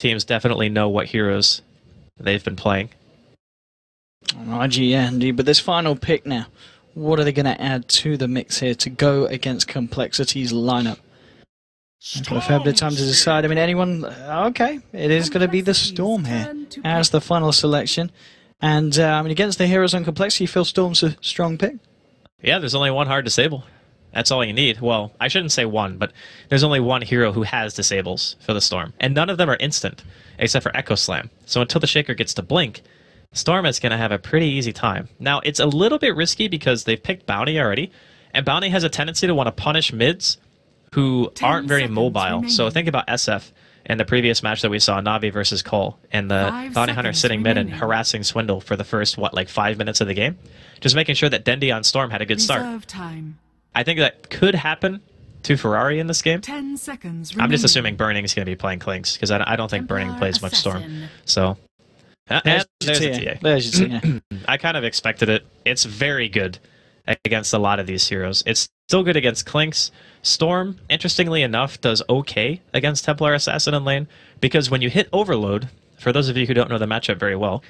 teams definitely know what heroes they've been playing. IG, yeah, indeed. But this final pick now, what are they going to add to the mix here to go against compLexity's lineup? I've got a fair bit of time to decide. I mean, anyone... Okay, it is going to be the Storm here as the final selection. And, I mean, against the heroes on compLexity, you feel Storm's a strong pick? Yeah, there's only one hard disable. That's all you need. Well, I shouldn't say one, but there's only one hero who has disables for the Storm. And none of them are instant, except for Echo Slam. So until the Shaker gets to blink, Storm is going to have a pretty easy time. Now, it's a little bit risky because they've picked Bounty already, and Bounty has a tendency to want to punish mids who aren't very mobile. Remaining. So think about SF in the previous match that we saw, Na'Vi versus Cole, and the Bounty Hunter sitting mid and harassing Swindle for the first, what, like 5 minutes of the game? Just making sure that Dendi on Storm had a good start. Time. I think that could happen to Ferrari in this game. 10 seconds I'm just assuming Burning's going to be playing Clinks, because I don't think Burning plays much Storm. So, there's a TA. I kind of expected it. It's very good against a lot of these heroes. It's still good against Clinks. Storm, interestingly enough, does okay against Templar Assassin in lane, because when you hit Overload, for those of you who don't know the matchup very well,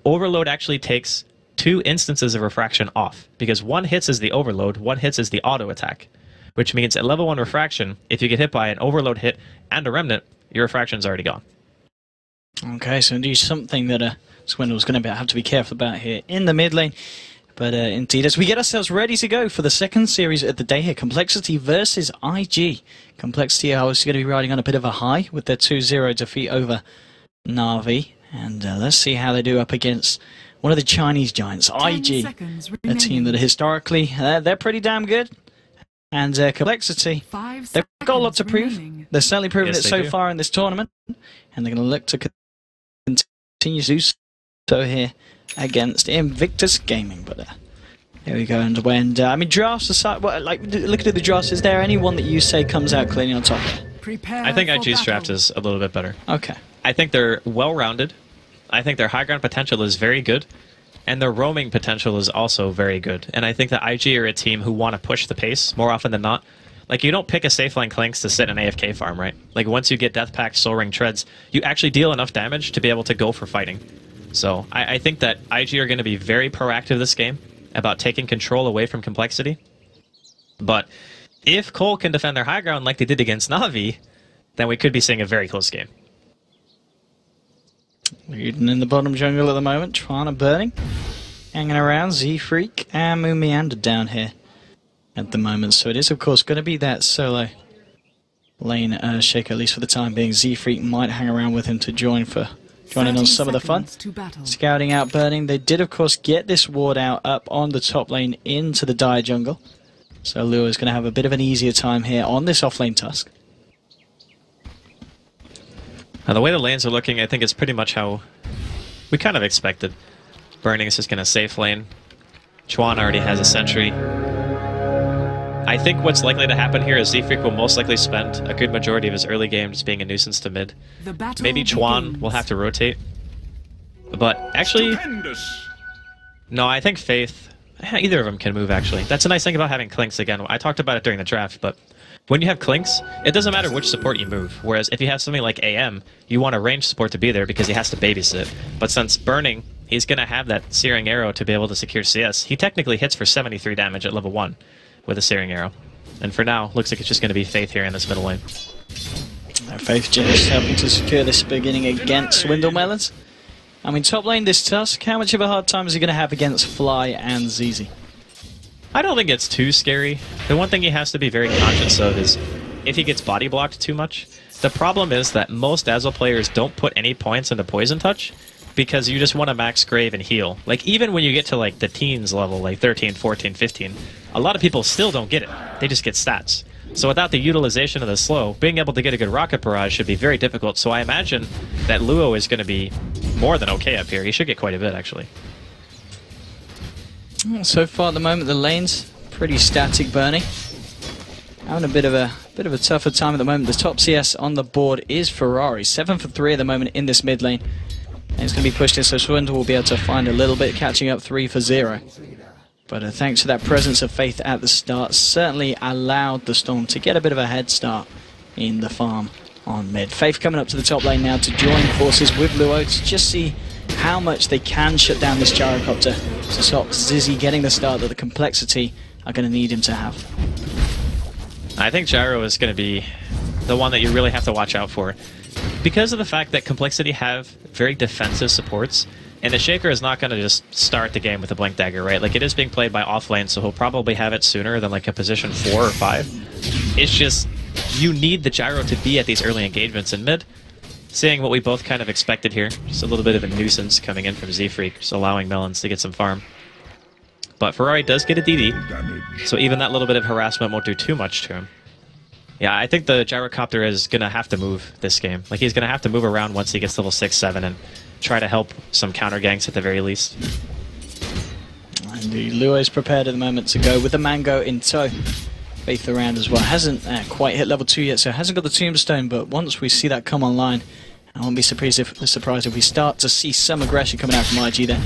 Overload actually takes 2 instances of refraction off, because one hits as the Overload, one hits as the auto attack, which means at level 1 refraction, if you get hit by an Overload hit and a Remnant, your refraction's already gone. Okay, so indeed something that Swindle's going to have to be careful about here in the mid lane. But indeed, as we get ourselves ready to go for the second series of the day here, compLexity versus IG. compLexity are obviously going to be riding on a bit of a high with their 2-0 defeat over Na'Vi. And let's see how they do up against one of the Chinese giants, IG, a team that historically, they're pretty damn good. And compLexity, they've got a lot to prove. They're certainly proven it so far in this tournament. And they're going to look to continue to do so here against Invictus Gaming. But here we go underway. And I mean, drafts aside, like looking at the drafts, is there anyone that you say comes out clearly on top? I think IG's draft is a little bit better. Okay. I think they're well-rounded. I think their high ground potential is very good, and their roaming potential is also very good. And I think that IG are a team who want to push the pace more often than not. Like, you don't pick a safe lane Clinks to sit in an AFK farm, right? Like, once you get Death Pact, Soul Ring, Treads, you actually deal enough damage to be able to go for fighting. So, I think that IG are going to be very proactive this game about taking control away from compLexity. But if Cole can defend their high ground like they did against Na'Vi, then we could be seeing a very close game. Leading in the bottom jungle at the moment, Trana burning, hanging around, Z-Freak, and Moon Meander down here at the moment. So it is, of course, going to be that solo lane Shaker, at least for the time being. Z-Freak might hang around with him to join in on some of the fun. Scouting out Burning. They did, of course, get this ward out up on the top lane into the Dire jungle. So Lua is going to have a bit of an easier time here on this offlane Tusk. Now, the way the lanes are looking, I think it's pretty much how we kind of expected. Burning is just going to safe lane. Chuan already has a sentry. I think what's likely to happen here is Z-Freak will most likely spend a good majority of his early game just being a nuisance to mid. Maybe Chuan will have to rotate. But actually, no, I think Faith, either of them can move actually. That's a nice thing about having Clinks again. I talked about it during the draft, but when you have Clinks, it doesn't matter which support you move. Whereas if you have something like AM, you want a ranged support to be there because he has to babysit. But since Burning, he's going to have that Searing Arrow to be able to secure CS. He technically hits for 73 damage at level 1 with a Searing Arrow. And for now, looks like it's just going to be Faith here in this middle lane. Faith just helping to secure this beginning against Swindle Melons. I mean, top lane this Tusk, how much of a hard time is he going to have against Fly and ZZ? I don't think it's too scary. The one thing he has to be very conscious of is if he gets body blocked too much. The problem is that most Dazzle players don't put any points into Poison Touch because you just want to max Grave and heal. Like, even when you get to, like, the teens level, like 13, 14, 15, a lot of people still don't get it. They just get stats. So without the utilization of the slow, being able to get a good Rocket Barrage should be very difficult. So I imagine that Luo is going to be more than okay up here. He should get quite a bit, actually. So far at the moment, the lane's pretty static, Bernie. Having a bit of a tougher time at the moment. The top CS on the board is Ferrari. 7 for 3 at the moment in this mid lane. And it's going to be pushed in, so Swindle will be able to find a little bit, catching up 3 for 0. But thanks to that presence of Faith at the start, certainly allowed the Storm to get a bit of a head start in the farm on mid. Faith coming up to the top lane now to join forces with Luo to just see how much they can shut down this gyrocopter to stop Zizzy getting the start that the compLexity are going to need him to have. I think Gyro is going to be the one that you really have to watch out for. Because of the fact that compLexity have very defensive supports, and the Shaker is not going to just start the game with a Blink Dagger, right? Like, it is being played by offlane, so he'll probably have it sooner than like a position 4 or 5. It's just, you need the Gyro to be at these early engagements in mid. Seeing what we both kind of expected here, just a little bit of a nuisance coming in from Z-Freak, just allowing Melons to get some farm. But Ferrari does get a DD, so even that little bit of harassment won't do too much to him. Yeah, I think the gyrocopter is going to have to move this game. Like, he's going to have to move around once he gets level 6, 7, and try to help some counter ganks at the very least. And the Luo is prepared at the moment to go with the Mango in tow. Faith around as well. Hasn't quite hit level 2 yet, so hasn't got the Tombstone, but once we see that come online, I won't be surprised if we start to see some aggression coming out from IG there.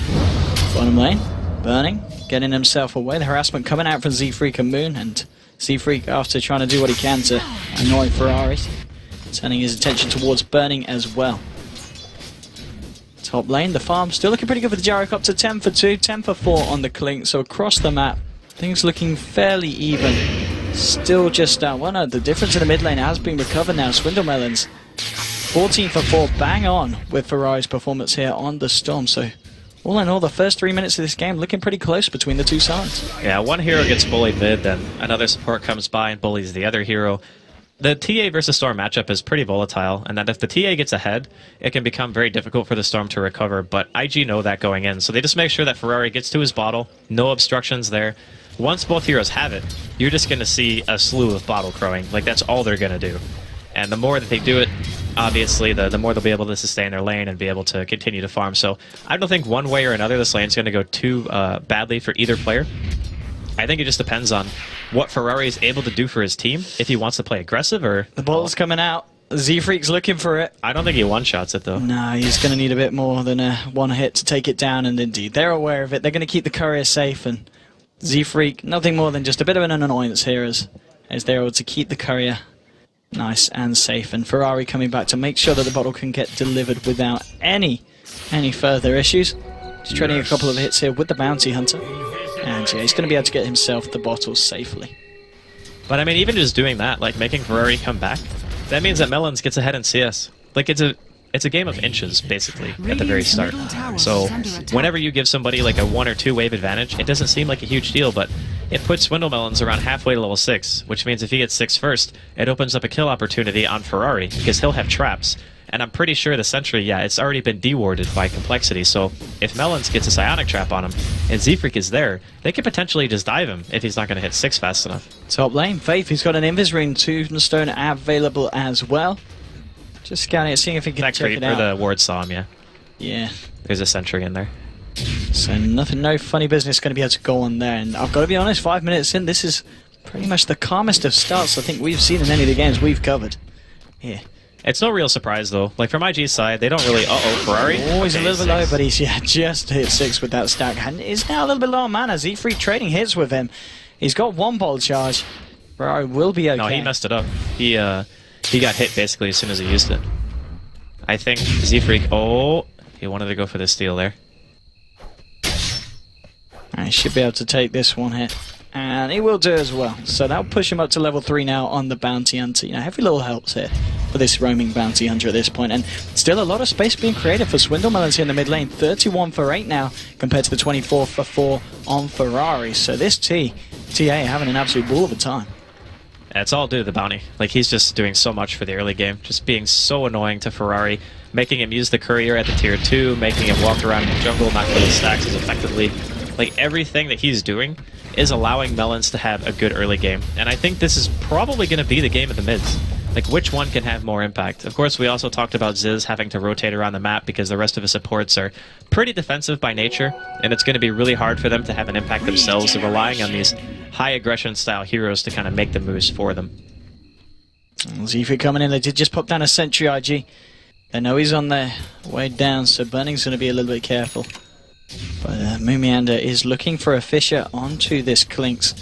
Bottom lane, Burning, getting himself away. The harassment coming out from Z-Freak and Moon, and Z-Freak, after trying to do what he can to annoy Ferrari, turning his attention towards Burning as well. Top lane, the farm still looking pretty good for the gyrocopter. 10 for 2, 10 for 4 on the Clink, so across the map, things looking fairly even. Still just well, no, the difference in the mid lane has been recovered now. Swindle Melons 14 for 4, bang on with Ferrari's performance here on the Storm. So all in all, the first 3 minutes of this game looking pretty close between the two sides. Yeah, one hero gets bullied mid, then another support comes by and bullies the other hero. The TA versus Storm matchup is pretty volatile, and that if the TA gets ahead, it can become very difficult for the Storm to recover, but IG know that going in, so they just make sure that Ferrari gets to his bottle, no obstructions there. Once both heroes have it, you're just going to see a slew of bottle crowing. Like, that's all they're going to do. And the more that they do it, obviously, the more they'll be able to sustain their lane and be able to continue to farm. So I don't think one way or another this lane's going to go too badly for either player. I think it just depends on what Ferrari is able to do for his team, if he wants to play aggressive or... The ball's coming out. Z-Freak's looking for it. I don't think he one-shots it, though. No, he's going to need a bit more than one hit to take it down, and indeed, they're aware of it. They're going to keep the courier safe, and Z-Freak, nothing more than just a bit of an annoyance here as they're able to keep the courier nice and safe. And Ferrari coming back to make sure that the bottle can get delivered without any further issues. Just trading a couple of hits here with the Bounty Hunter. And yeah, he's going to be able to get himself the bottle safely. But I mean, even just doing that, like making Ferrari come back, that means that Melons gets ahead in CS. Like, it's a game of inches, basically, at the very start. So whenever you give somebody like a 1 or 2 wave advantage, it doesn't seem like a huge deal, but it puts Swindle Melons around halfway to level 6, which means if he gets 6 first, it opens up a kill opportunity on Ferrari, because he'll have traps. And I'm pretty sure the Sentry, yeah, it's already been dewarded by compLexity, so if Melons gets a Psionic Trap on him, and Z-Freak is there, they could potentially just dive him if he's not going to hit 6 fast enough. Top lane, Faith, he's got an Invis Ring Tombstone available as well. Just scanning it, seeing if he can check it out. The ward saw him, yeah. Yeah. There's a Sentry in there. So no funny business going to be able to go on there. And I've got to be honest, 5 minutes in, this is pretty much the calmest of starts I think we've seen in any of the games we've covered. Yeah. It's no real surprise, though. Like, from IG's side, they don't really... Uh-oh, Ferrari? Oh, he's a little bit low, but he's just hit 6 with that stack. And is now a little bit low on mana. Z-Freak trading hits with him. He's got 1 ball charge. Ferrari will be okay. No, he messed it up. He got hit, basically, as soon as he used it. I think Z-Freak... Oh, he wanted to go for the steal there. He should be able to take this one hit. And he will do as well. So that'll push him up to level 3 now on the Bounty Hunter. You know, heavy little helps here for this roaming Bounty Hunter at this point. And still a lot of space being created for Swindle Melons here in the mid lane. 31 for 8 now compared to the 24 for 4 on Ferrari. So this TA having an absolute ball of a time. It's all due to the Bounty. Like, he's just doing so much for the early game. Just being so annoying to Ferrari. Making him use the courier at the tier 2. Making him walk around in the jungle, not killing stacks as effectively. Like, everything that he's doing is allowing Melons to have a good early game. And I think this is probably going to be the game of the mids. Like, which one can have more impact? Of course, we also talked about Ziz having to rotate around the map because the rest of his supports are pretty defensive by nature, and it's going to be really hard for them to have an impact themselves. They're relying on these high aggression style heroes to kind of make the moves for them. Z-Freak coming in, they did just pop down a Sentry IG. They know he's on their way down, so Burning's going to be a little bit careful. But Moomiander is looking for a Fisher onto this Clinks.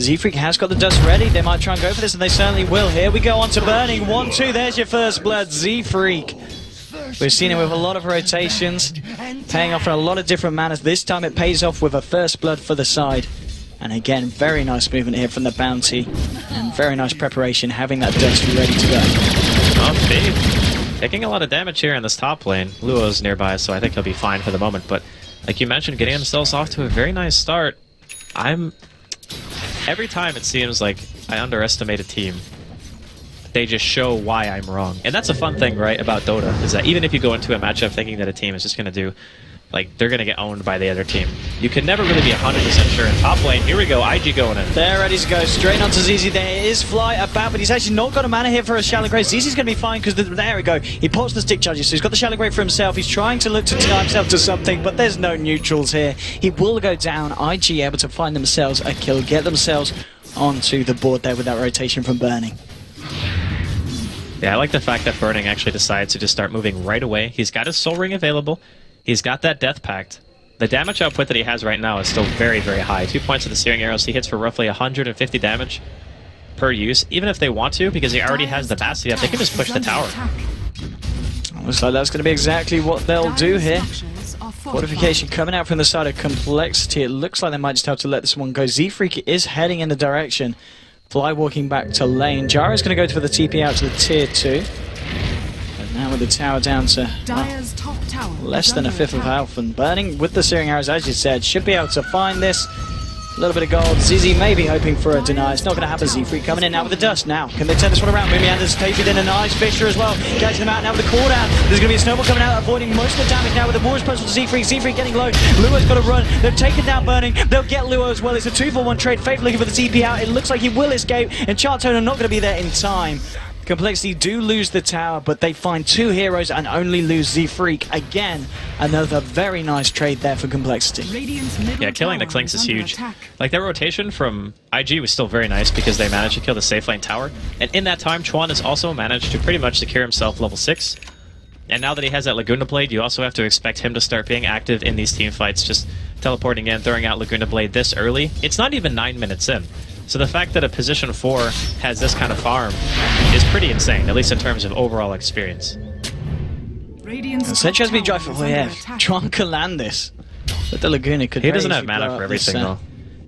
Z-Freak has got the dust ready. They might try and go for this, and they certainly will. Here we go on to Burning. 1-2, there's your first blood, Z-Freak. We've seen it with a lot of rotations, paying off in a lot of different manners. This time it pays off with a first blood for the side. And again, very nice movement here from the Bounty, and very nice preparation, having that dust ready to go. Oh, Babe. Taking a lot of damage here in this top lane. Luo's nearby, so I think he'll be fine for the moment. But like you mentioned, getting themselves off to a very nice start. Every time it seems like I underestimate a team, they just show why I'm wrong. And that's a fun thing, right, about Dota, is that even if you go into a matchup thinking that a team is just going to do, like, they're going to get owned by the other team, you can never really be 100% sure. In top lane, here we go, IG going in. They're ready to go straight onto ZZ. There is Fly about, but he's actually not got a mana here for a Shallow Grave. ZZ's going to be fine because there we go. He pops the stick charges, so he's got the Shallow Grave for himself. He's trying to look to tie himself to something, but there's no neutrals here. He will go down. IG able to find themselves a kill, get themselves onto the board there with that rotation from Burning. Yeah, I like the fact that Burning actually decides to just start moving right away. He's got his Soul Ring available. He's got that Death Pact. The damage output that he has right now is still very, very high. 2 points of the Searing Arrows. He hits for roughly 150 damage per use. Even if they want to, because he already has the Bastion up, they can just push the tower. Looks like that's going to be exactly what they'll do here. Fortification coming out from the side of complexity. It looks like they might just have to let this one go. Z-Freak is heading in the direction. Fly walking back to lane. Jara's going to go for the TP out to the tier 2. But now with the tower down to less than a fifth of health, and Burning with the Searing Arrows, as you said, should be able to find this. A little bit of gold. ZZ may be hoping for a deny. It's not going to happen. Z-Freak coming in now with the dust. Now, can they turn this one around? Mumianda's taken in a nice fixture as well. Catching them out now with the call down. There's going to be a snowball coming out, avoiding most of the damage now with the Warriors push to Z-Freak. Z-Freak getting low. Luo's got to run. They've taken down Burning. They'll get Luo as well. It's a 2-for-1 trade. Faith looking for the TP out. It looks like he will escape, and Chartone not going to be there in time. complexity do lose the tower, but they find two heroes and only lose Z-Freak. Again, another very nice trade there for complexity. Yeah, killing the Clinks is huge. Like, their rotation from IG was still very nice because they managed to kill the safe lane tower. And in that time, Chuan has also managed to pretty much secure himself level 6. And now that he has that Laguna Blade, you also have to expect him to start being active in these team fights, just teleporting in, throwing out Laguna Blade this early. It's not even 9 minutes in. So the fact that a position 4 has this kind of farm is pretty insane, at least in terms of overall experience. Essentially has been joyful here. Chuan can land this. But the Laguna could. He doesn't have mana for everything though.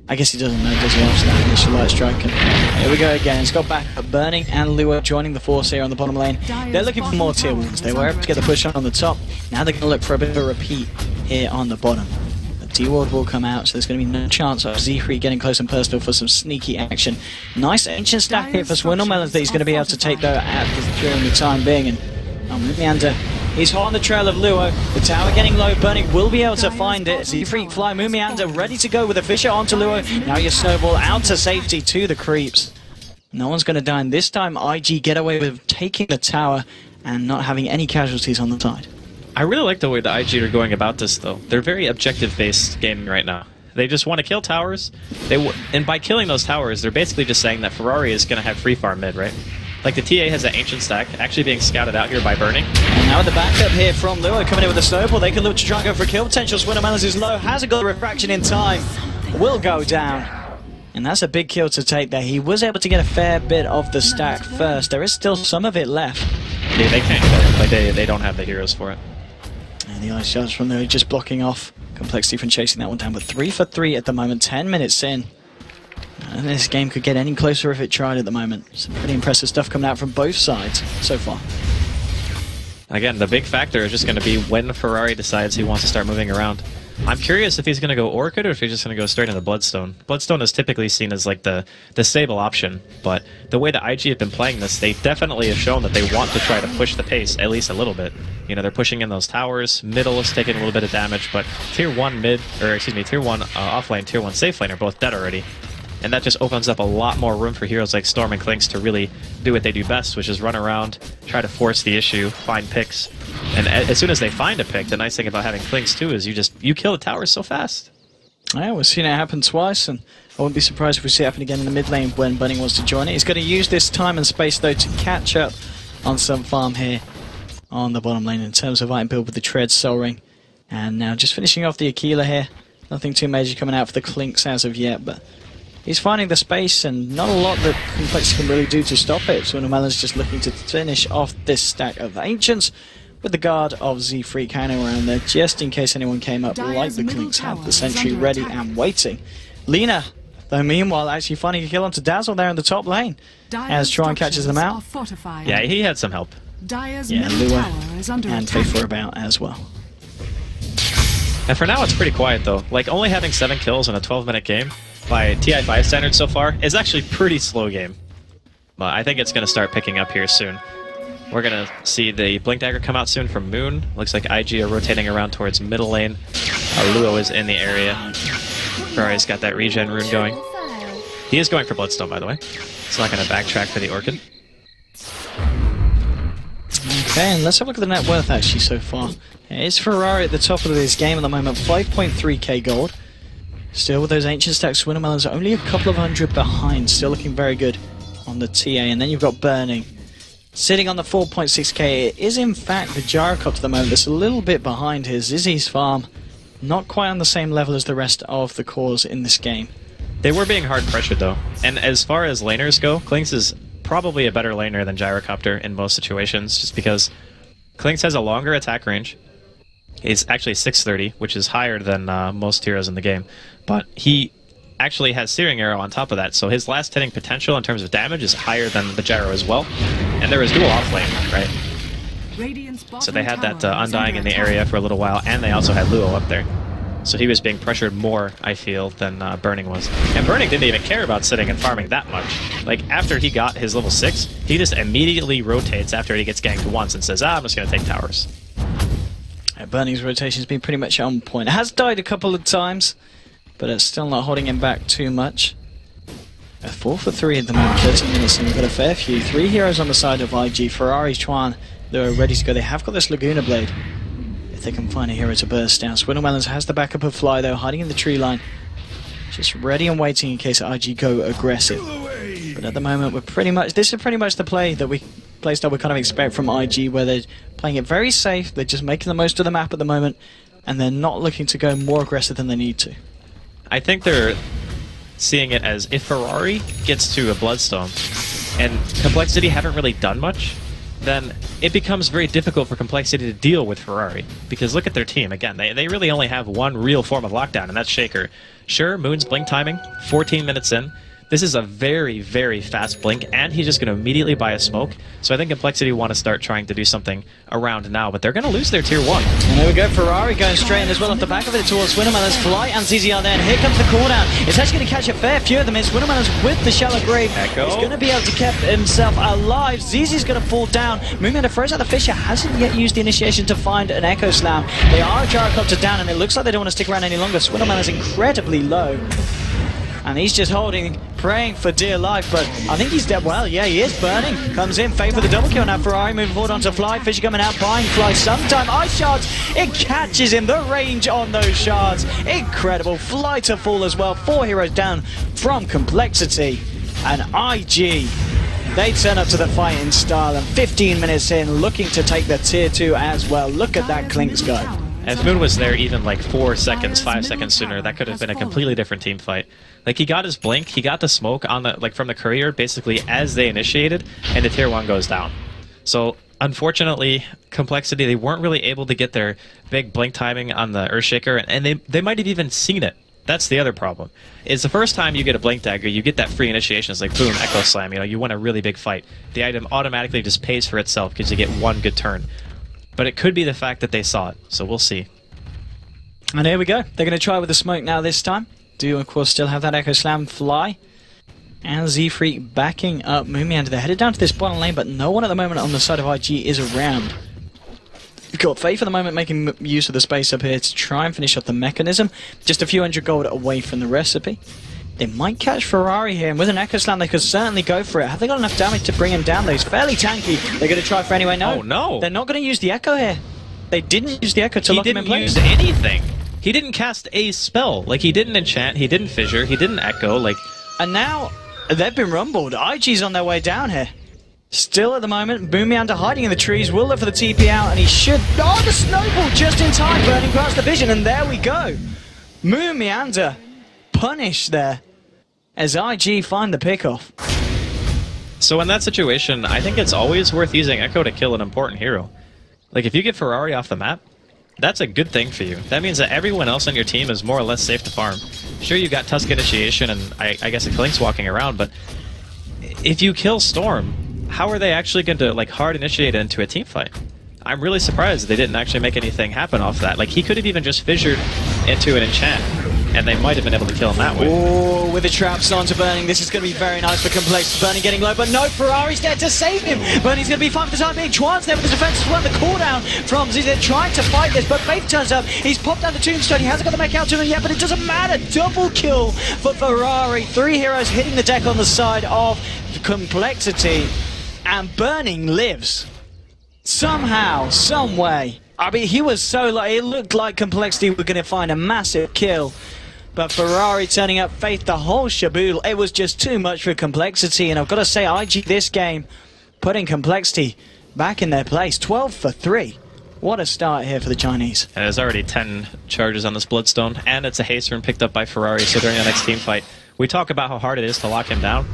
I guess he doesn't know, does he? After that initial light strike. And here we go again. It's got back Burning and Luo joining the force here on the bottom lane. They're looking for more tier 1s. They were able to get the push on the top. Now they're going to look for a bit of a repeat here on the bottom. The D-Ward will come out, so there's going to be no chance of Z3 getting close and personal for some sneaky action. Nice ancient stack here for Swindle Melons that he's going to be able to take though during the time being. And Meander, he's hot on the trail of Luo. The tower getting low. Burning will be able to find it. Z-Freak fly. Mumianda ready to go with a Fisher onto Luo. Now your snowball out to safety to the creeps. No one's going to die. And this time IG get away with taking the tower and not having any casualties on the side. I really like the way the IG are going about this, though. They're very objective-based gaming right now. They just want to kill towers. And by killing those towers, they're basically just saying that Ferrari is going to have free farm mid, right? Like, the TA has that ancient stack, actually being scouted out here by Burning. And now with the backup here from Luo coming in with a snowball, they can look to try and go for a kill potential. Swindle Melons is low, hasn't got the refraction in time, will go down. And that's a big kill to take there. He was able to get a fair bit of the stack first. There is still some of it left. Yeah, they can't kill it. Like, they don't have the heroes for it. And the ice charge from there just blocking off complexity from chasing that one down. But 3 for 3 at the moment, 10 minutes in. And this game could get any closer if it tried at the moment. Some pretty impressive stuff coming out from both sides so far. Again, the big factor is just going to be when Ferrari decides he wants to start moving around. I'm curious if he's going to go Orchid or if he's just going to go straight into Bloodstone. Bloodstone is typically seen as like the stable option, but the way that IG have been playing this, they definitely have shown that they want to try to push the pace at least a little bit. You know, they're pushing in those towers, middle is taking a little bit of damage, but tier 1 mid, or excuse me, tier 1 offlane, tier 1 safe lane are both dead already. And that just opens up a lot more room for heroes like Storm and Clinks to really do what they do best, which is run around, try to force the issue, find picks. And as soon as they find a pick, the nice thing about having Clinks too is you kill the towers so fast. Yeah, we've seen it happen twice, and I wouldn't be surprised if we see it happen again in the mid lane when Burning wants to join it. He's going to use this time and space though to catch up on some farm here on the bottom lane in terms of item build with the Tread, Soul Ring. And now just finishing off the Aquila here. Nothing too major coming out for the Clinks as of yet, but he's finding the space and not a lot that compLexity can really do to stop it. So Melon's just looking to finish off this stack of Ancients with the guard of Z3 hanging around there just in case anyone came up like the Clinks have the sentry ready and waiting. Lina, though, meanwhile, actually finding a kill onto Dazzle there in the top lane as Tron catches them out. Yeah, he had some help. Yeah, Lua and Faithful about as well. And for now, it's pretty quiet, though. Like, only having 7 kills in a 12-minute game by TI5 standards so far is actually a pretty slow game. But I think it's going to start picking up here soon. We're going to see the Blink Dagger come out soon from Moon. Looks like IG are rotating around towards middle lane. Luo is in the area. Ferrari's got that regen rune going. He is going for Bloodstone, by the way. It's not going to backtrack for the Orchid. Okay, and let's have a look at the net worth actually so far. It's Ferrari at the top of this game at the moment, 5.3k gold. Still with those ancient stacks, Wintermelon's only a couple of hundred behind, still looking very good on the TA. And then you've got Burning sitting on the 4.6k. It is in fact the Gyrocopter at the moment that's a little bit behind here. Zizzy's farm not quite on the same level as the rest of the cores in this game. They were being hard pressured though, and as far as laners go, Clinks is probably a better laner than Gyrocopter in most situations, just because Clinks has a longer attack range. He's actually 630, which is higher than most heroes in the game, but he actually has Searing Arrow on top of that, so his last hitting potential in terms of damage is higher than the Gyro as well. And there was dual offlane, right? So they had that Undying in the area for a little while, and they also had Luo up there. So he was being pressured more, I feel, than Burning was. And Burning didn't even care about sitting and farming that much. Like, after he got his level 6, he just immediately rotates after he gets ganked once and says, I'm just going to take towers. Burning's rotation's been pretty much on point. It has died a couple of times, but it's still not holding him back too much. 4 for 3 at the moment, 13 minutes, and we've got a fair few. 3 heroes on the side of IG. Ferrari, Chuan, they're ready to go. They have got this Laguna Blade, if they can find a hero to burst down. Swindlemelons has the backup of Fly, though, hiding in the tree line. Just ready and waiting in case IG go aggressive. But at the moment, we're pretty much... This is pretty much the playstyle we kind of expect from IG, where they're playing it very safe. They're just making the most of the map at the moment, and they're not looking to go more aggressive than they need to. I think they're seeing it as if Ferrari gets to a Bloodstone and compLexity haven't really done much, then it becomes very difficult for compLexity to deal with Ferrari. Because look at their team, again, they really only have one real form of lockdown, and that's Shaker. Sure, Moon's blink timing, 14 minutes in. This is a very, very fast blink, and he's just going to immediately buy a smoke. So I think compLexity want to start trying to do something around now, but they're going to lose their tier 1. And there we go, Ferrari going straight in as well off the back of it towards Swindlemelons. Fly and ZZ are there, and here comes the cooldown. It's actually going to catch a fair few of them. It's Swindlemelons with the shallow grave. Echo. He's going to be able to keep himself alive. ZZ's going to fall down. Movement throws out the Fisher, hasn't yet used the initiation to find an Echo Slam. They are a Gyrocopter down, and it looks like they don't want to stick around any longer. Swindlemelons incredibly low. And he's just holding, praying for dear life, but I think he's dead. Well, yeah, he is. Burning comes in, Faith with the double kill now. Ferrari moving forward onto Fly. Fisher coming out, buying Fly sometime. Ice shards, it catches him. The range on those shards, incredible. Fly to fall as well. 4 heroes down from compLexity. And IG, they turn up to the fight in style, and 15 minutes in, looking to take the tier 2 as well. Look at that Clinks go. If Moon was there even like 4 seconds, 5 seconds sooner, that could have been a completely different team fight. Like, he got his blink, he got the smoke on the from the courier basically as they initiated, and the tier 1 goes down. So unfortunately, compLexity, they weren't really able to get their big blink timing on the Earthshaker, and they might have even seen it. That's the other problem. Is the first time you get a Blink Dagger, you get that free initiation. It's like, boom, Echo Slam, you win a really big fight. The item automatically just pays for itself because you get one good turn. But it could be the fact that they saw it, so we'll see. And here we go. They're going to try with the smoke now this time. Do, of course, still have that Echo Slam Fly. And Z-Freak backing up Moomiander. They're headed down to this bottom lane, but no one at the moment on the side of IG is around. We've got Faith at the moment making use of the space up here to try and finish up the mechanism. Just a few hundred gold away from the recipe. They might catch Ferrari here, and with an Echo Slam they could certainly go for it. Have they got enough damage to bring him down though? He's fairly tanky. They're going to try for anyway. No. Oh no. They're not going to use the Echo here. They didn't use the Echo to lock him in place. He didn't use anything. He didn't cast a spell. Like, he didn't enchant, he didn't fissure, he didn't echo, like... And now, they've been rumbled. IG's on their way down here. Still at the moment, Moomiander hiding in the trees, will look for the TP out, and he should... Oh, the snowball just in time, burning past the vision, and there we go. Moomiander punished there. as IG find the pickoff. So in that situation, I think it's always worth using Echo to kill an important hero. Like, if you get Ferrari off the map, that's a good thing for you. That means that everyone else on your team is more or less safe to farm. Sure, you got Tusk Initiation and I guess a Klink's walking around, but if you kill Storm, how are they actually going to, like, hard initiate into a team fight? I'm really surprised they didn't actually make anything happen off that. Like, he could have even just fissured into an enchant, and they might have been able to kill him that way. Oh, with the traps onto Burning, this is going to be very nice for compLexity. Burning getting low, but no, Ferrari's there to save him. Burning's going to be fine for the time being. Chuan's there with the defense as well. The cooldown from Zizi. They're trying to fight this, but Faith turns up. He's popped down the Tombstone. He hasn't got the mech out to him yet, but it doesn't matter. Double kill for Ferrari. 3 heroes hitting the deck on the side of compLexity, and Burning lives. Somehow, some way. I mean, he was so like, it looked like compLexity were going to find a massive kill. But Ferrari turning up, Faith, the whole shaboodle, it was just too much for compLexity. And I've got to say, IG this game, putting compLexity back in their place. 12 for 3. What a start here for the Chinese. And there's already 10 charges on this Bloodstone, and it's a haste rune picked up by Ferrari, so during the next team fight, we talk about how hard it is to lock him down.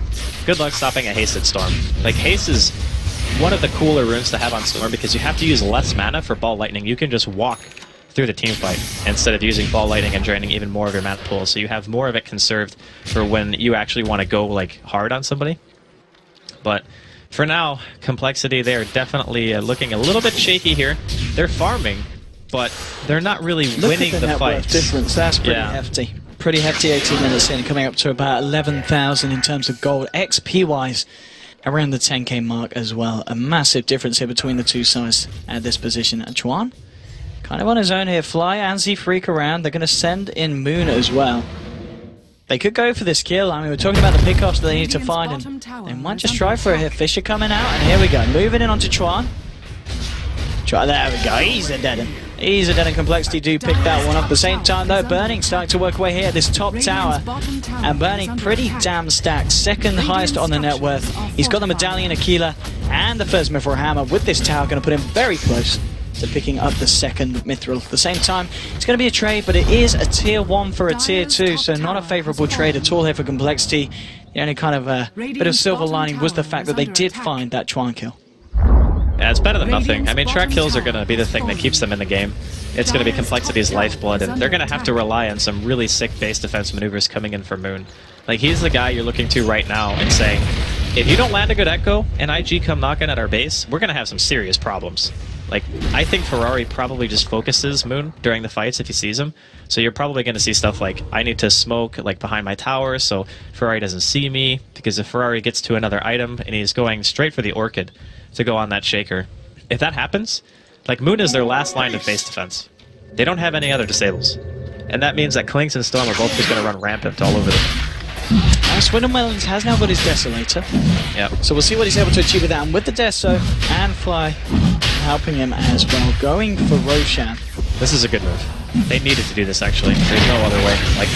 Good luck stopping a hasted Storm. Like, haste is one of the cooler runes to have on Storm because you have to use less mana for Ball Lightning. You can just walk through the team fight instead of using Ball Lightning and draining even more of your mana pool, so you have more of it conserved for when you actually want to go like hard on somebody. But for now, compLexity, they are definitely looking a little bit shaky here. They're farming, but they're not really winning the fight. Difference. That's pretty hefty. Pretty hefty 18 minutes in, coming up to about 11,000 in terms of gold. XP-wise, around the 10k mark as well. A massive difference here between the two sides at this position. And Chuan, kind of on his own here. Fly and Z Freak around. They're going to send in Moon as well. They could go for this kill. I mean, we're talking about the pickoffs that they need to find, and they might just try for it here. Fisher coming out, and here we go. Moving in onto Chuan. There we go. He's a dead end. He's a dead end. compLexity do pick that one up. At the same time, though, Burning starting to work away here at this top tower. And Burning pretty damn stacked. Second highest on the net worth. He's got the Medallion, Aquila, and the first Mithril Hammer. With this tower, going to put him very close to picking up the second Mithril. At the same time, it's going to be a trade, but it is a tier 1 for a tier 2, so not a favourable trade at all here for compLexity. The only kind of bit of silver lining was the fact that they did find that Chuan kill. Yeah, it's better than nothing. I mean, track kills are going to be the thing that keeps them in the game. It's going to be compLexity's lifeblood, and they're going to have to rely on some really sick base defense maneuvers coming in for Moon. Like, he's the guy you're looking to right now and saying, if you don't land a good Echo and IG come knocking at our base, we're going to have some serious problems. Like, I think Ferrari probably just focuses Moon during the fights if he sees him. So you're probably going to see stuff like, I need to smoke like behind my tower so Ferrari doesn't see me, because if Ferrari gets to another item and he's going straight for the Orchid to go on that Shaker, if that happens, like, Moon is their last line of base defense. They don't have any other disables. And that means that Klinks and Storm are both just going to run rampant all over them. Swindlemelons has now got his Desolator. Yep. So we'll see what he's able to achieve with that. And with the Deso and Fly helping him as well. Going for Roshan. This is a good move. They needed to do this, actually. There's no other way. Like,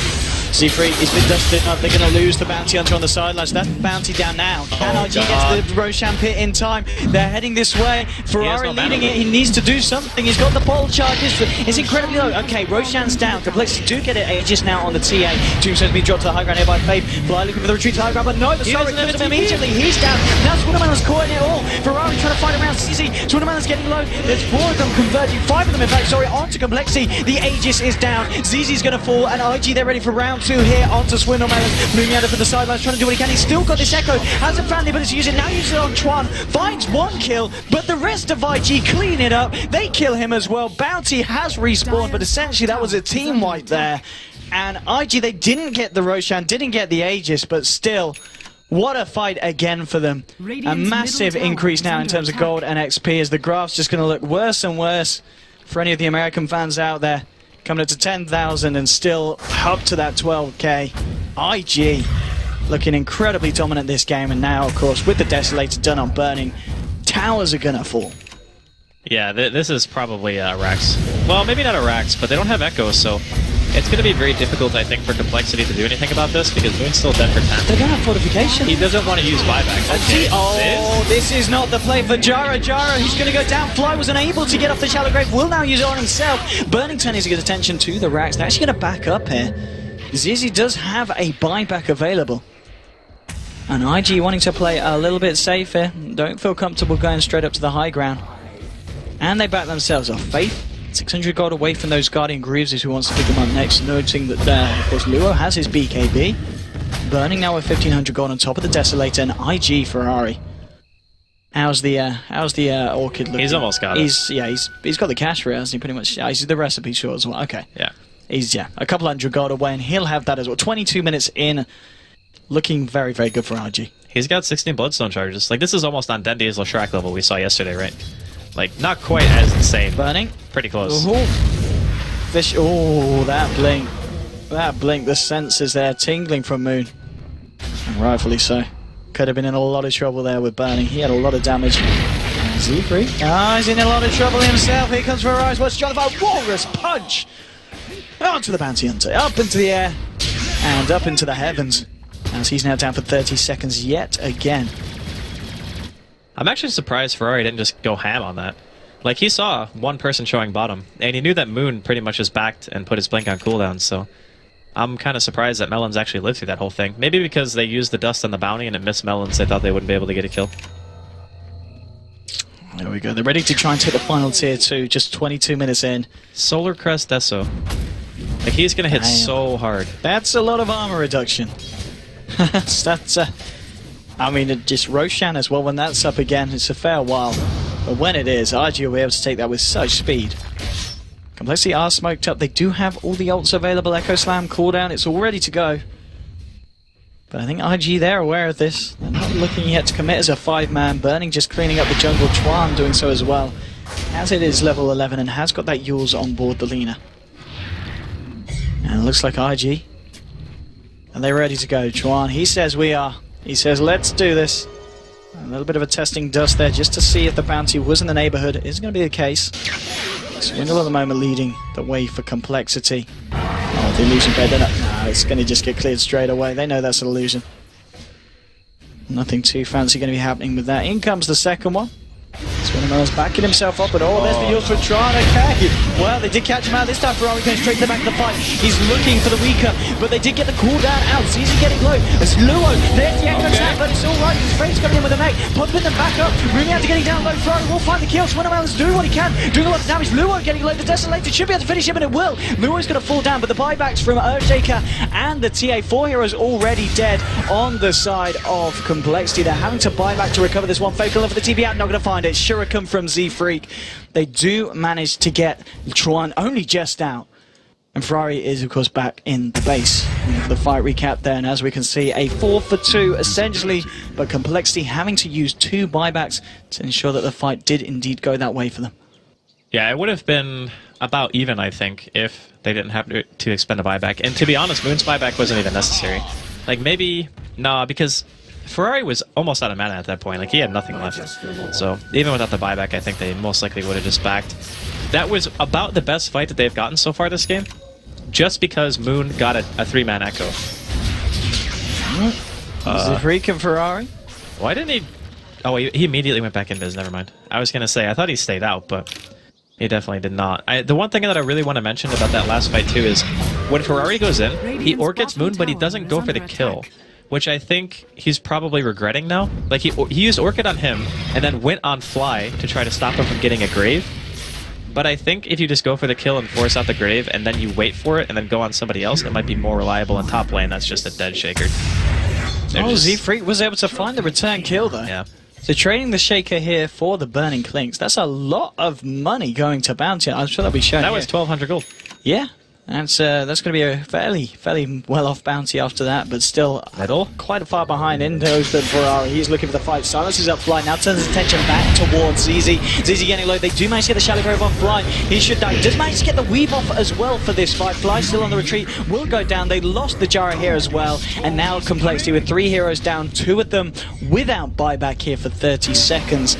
Z3, he's been dusted up. They're going to lose the Bounty Hunter on the sidelines. That's Bounty down now. Can IG get to the Roshan pit in time? They're heading this way. Ferrari leading it. He needs to do something. He's got the pole charges. It's incredibly low. Okay, Roshan's down. compLexity do get it. Aegis now on the TA. Tombstone's being dropped to the high ground here by Faith. Fly looking for the retreat to the high ground, but no, the Sorry kills him immediately. He's down. Now Swindlemelon's caught in it all. Ferrari trying to fight around CC. Swindlemelon's getting low. There's 4 of them converging. 5 of them, in fact, sorry, onto compLexity. The Aegis is down. ZZ's going to fall, and IG, they're ready for round 2 here onto Swindlemelon. Moving out of the sidelines, trying to do what he can. He's still got this Echo. Hasn't found the ability to use it. Now uses it on Chuan. Finds 1 kill, but the rest of IG clean it up. They kill him as well. Bounty has respawned, but essentially that was a team wipe there. And IG, they didn't get the Roshan, didn't get the Aegis, but still, what a fight again for them. A massive increase now in terms of gold and XP, as the graph's just going to look worse and worse for any of the American fans out there. Coming up to 10,000 and still up to that 12k. IG looking incredibly dominant this game, and now, of course, with the Desolator done on Burning, towers are going to fall. Yeah, this is probably Rax. Well, maybe not a Rax, but they don't have Echoes, so it's going to be very difficult, I think, for compLexity to do anything about this, because Moon's still dead for 10. They don't have fortification. He doesn't want to use buyback. Okay. Oh, this is not the play for Jara. He's going to go down. Fly was unable to get off the Shallow Grave. Will now use it on himself. Burning turning his attention to the Rax. They're actually going to back up here. ZZ does have a buyback available. And IG wanting to play a little bit safer, don't feel comfortable going straight up to the high ground. And they back themselves off. Faith, 600 gold away from those Guardian Greaves who wants to pick them up next, noting that, of course, Luo has his BKB. Burning now with 1500 gold on top of the Desolator, and IG Ferrari. How's the Orchid looking? He's almost got it. He's got the cash for it, hasn't he? Pretty much. Yeah, he's the recipe short as well. Okay. Yeah. He's a couple hundred gold away, and he'll have that as well. 22 minutes in, looking very, very good for RG. He's got 16 Bloodstone charges. Like, this is almost on Dendy's Leshrac level we saw yesterday, right? Like, not quite as insane. Burning. Pretty close. Ooh. Fish. Oh, that blink. That blink. The senses there tingling from Moon. And rightfully so. Could have been in a lot of trouble there with Burning. He had a lot of damage. Z3. He's in a lot of trouble himself. Here comes Verizon. What's Jonathan? Walrus punch! Onto the Bounty Hunter. Up into the air. And up into the heavens. As he's now down for 30 seconds yet again. I'm actually surprised Ferrari didn't just go ham on that. Like, he saw one person showing bottom, and he knew that Moon pretty much just backed and put his blink on cooldown, so I'm kind of surprised that Melons actually lived through that whole thing. Maybe because they used the dust on the bounty and it missed Melons, they thought they wouldn't be able to get a kill. There we go. They're ready to try and take the final tier 2, just 22 minutes in. Solar Crest Deso. Like, he's going to hit so hard. That's a lot of armor reduction. That's I mean, just Roshan as well, when that's up again, it's a fair while. But when it is, RG will be able to take that with such speed. compLexity are smoked up. They do have all the ults available. Echo Slam, cooldown, it's all ready to go. But I think IG, they're aware of this. They're not looking yet to commit as a 5-man. Burning just cleaning up the jungle. Chuan doing so as well. As it is level 11 and has got that Yules on board the Lina. And it looks like IG. And they're ready to go. Chuan, he says we are. He says, let's do this. A little bit of a testing dust there just to see if the bounty was in the neighborhood. It is going to be the case. Swindle at the moment leading the way for compLexity. Oh, the illusion bed. No, it's going to just get cleared straight away. They know that's an illusion. Nothing too fancy going to be happening with that. In comes the second one. Swindle's backing himself up, but there's the Yules for Tron. Okay, well, they did catch him out this time. Ferrari going straight to the back of the fight. He's looking for the weaker, but they did get the cooldown out. ZZ getting low. It's Luo. There's the Echo Slam, but it's alright. His face coming in with the mech, pumping them back up. Moving out to getting down low. Ferrari will find the kill. Swindle's doing what he can, doing a lot of damage. Luo getting low. The Desolator should be able to finish him, and it will. Luo's going to fall down, but the buybacks from Earthshaker and the TA4 heroes already dead on the side of compLexity. They're having to buy back to recover this one. Fatal for the TP out, not going to find it. Shuriken from Z-Freak. They do manage to get Tron only just out. And Ferrari is, of course, back in the base. The fight recap there, and as we can see, a 4-for-2 essentially, but compLexity having to use 2 buybacks to ensure that the fight did indeed go that way for them. Yeah, it would have been about even, I think, if they didn't have to expend a buyback. And to be honest, Moon's buyback wasn't even necessary. Like, maybe, nah, because Ferrari was almost out of mana at that point. Like, he had nothing left. So, even without the buyback, I think they most likely would have just backed. That was about the best fight that they've gotten so far this game. Just because Moon got a 3-man Echo. Z-Freak and Ferrari? Why didn't he... Oh, he immediately went back in biz, never mind. I was going to say, I thought he stayed out, but he definitely did not. The one thing that I really want to mention about that last fight, too, is when Ferrari goes in, he Orchids Moon, but he doesn't go for the kill. Which I think he's probably regretting now. Like, he used Orchid on him, and then went on Fly to try to stop him from getting a Grave. But I think if you just go for the kill and force out the Grave, and then you wait for it, and then go on somebody else, it might be more reliable in top lane. That's just a dead shaker. Z-Freak was able to find the return kill, though. Yeah. So trading the Shaker here for the Burning Clinks, that's a lot of money going to Bounty. I'm sure that'll be shown. That was 1,200 gold. Yeah. That's going to be a fairly well-off bounty after that, but still quite far behind Indos than Ferrari. He's looking for the fight. Silences up Fly, now turns his attention back towards ZZ. ZZ getting low. They do manage to get the Shadow Grove off Fly. He should die. Does manage to get the Weave off as well for this fight. Fly still on the retreat, will go down. They lost the Jara here as well, and now compLexity with 3 heroes down, 2 of them without buyback here for 30 seconds.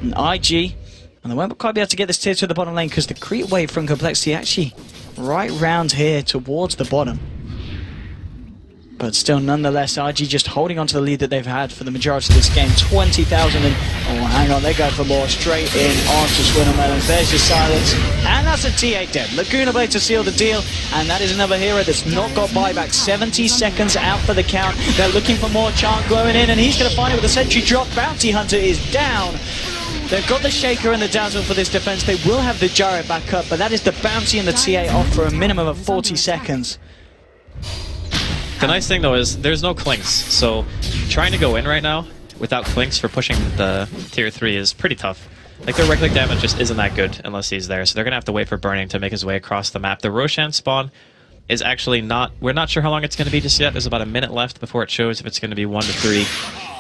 And IG, and they won't quite be able to get this tier to the bottom lane because the creep wave from compLexity actually right round here towards the bottom. But still, nonetheless, RG just holding on to the lead that they've had for the majority of this game. 20,000 and... Oh, hang on, they're going for more. Straight in onto Swindlemelons. There's your silence. And that's a T8 dead. Laguna Blade to seal the deal. And that is another hero that's not got buyback. 70 seconds out for the count. They're looking for more. Chant glowing in, and he's going to find it with a sentry drop. Bounty Hunter is down. They've got the Shaker and the Dazzle for this defense. They will have the Gyro back up, but that is the Bounty and the TA off for a minimum of 40 seconds. The nice thing, though, is there's no Clinks, so trying to go in right now without Clinks for pushing the Tier 3 is pretty tough. Like, their right-click damage just isn't that good unless he's there, so they're going to have to wait for Burning to make his way across the map. The Roshan spawn is actually not... We're not sure how long it's going to be just yet. There's about a minute left before it shows if it's going to be 1 to 3.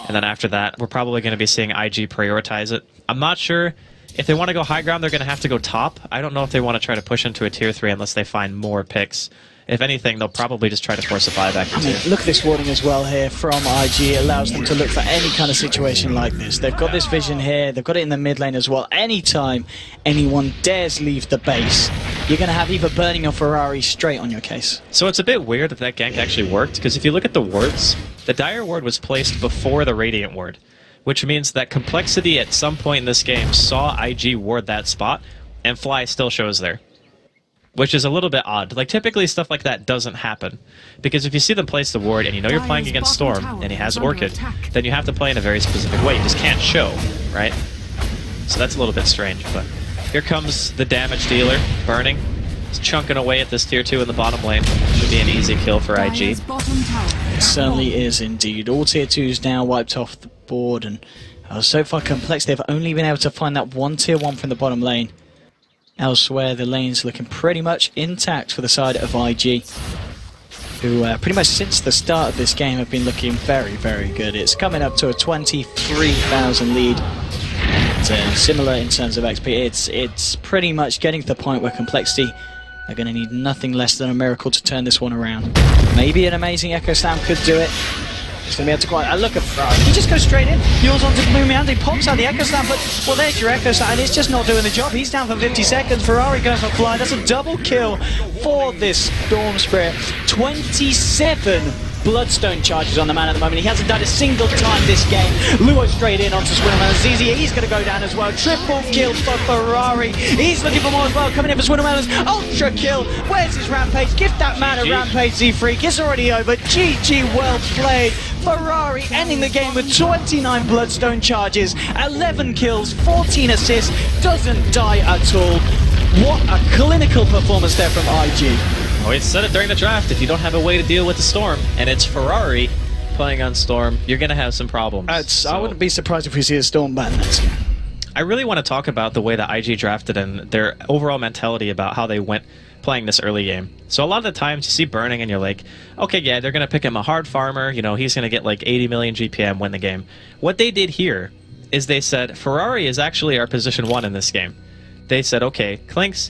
And then after that, we're probably going to be seeing IG prioritize it. I'm not sure if they want to go high ground, they're going to have to go top. I don't know if they want to try to push into a Tier 3 unless they find more picks. If anything, they'll probably just try to force a buyback. I mean, look at this warning as well here from IG. It allows them to look for any kind of situation like this. They've got this vision here. They've got it in the mid lane as well. Anytime anyone dares leave the base, you're going to have either Burning or Ferrari straight on your case. So it's a bit weird that that gank actually worked, because if you look at the wards, the Dire ward was placed before the Radiant ward, which means that compLexity at some point in this game saw IG ward that spot, and Fly still shows there. Which is a little bit odd. Like, typically stuff like that doesn't happen. Because if you see them place the ward and you know you're playing against Storm and he has Orchid, then you have to play in a very specific way. You just can't show, right? So that's a little bit strange, but here comes the damage dealer, Burning. He's chunking away at this Tier 2 in the bottom lane. Should be an easy kill for IG. It certainly is indeed. All Tier 2s now wiped off the board, and so far complex, they've only been able to find that one Tier 1 from the bottom lane. Elsewhere, the lane's looking pretty much intact for the side of IG, who pretty much since the start of this game have been looking very, very good. It's coming up to a 23,000 lead. It's similar in terms of XP. It's pretty much getting to the point where compLexity are going to need nothing less than a miracle to turn this one around. Maybe an amazing Echo Slam could do it. He's going to be able to quite... look at Ferrari. He just goes straight in. Heals onto Moomian. He pops out the Echo Slam, but... Well, there's your Echo Slam, and it's just not doing the job. He's down for 50 seconds. Ferrari going for Fly. That's a double kill for this Storm Spirit. 27 Bloodstone charges on the man at the moment. He hasn't done a single time this game. Luo straight in onto Swindlemelons. ZZ, he's going to go down as well. Triple kill for Ferrari. He's looking for more as well. Coming in for Swindlemelons. Ultra kill. Where's his Rampage? Give that man a Rampage, Z-Freak. It's already over. GG, well played. Ferrari ending the game with 29 Bloodstone charges, 11 kills, 14 assists. Doesn't die at all. What a clinical performance there from IG. Oh, he said it during the draft, if you don't have a way to deal with the Storm, and it's Ferrari playing on Storm, you're going to have some problems. I wouldn't be surprised if we see a Storm ban next game. I really want to talk about the way that IG drafted and their overall mentality about how they went playing this early game. So a lot of the times you see Burning and you're like, okay, yeah, they're going to pick him a hard farmer, you know, he's going to get like 80 million GPM, win the game. What they did here is they said, Ferrari is actually our position 1 in this game. They said, okay, Clinks,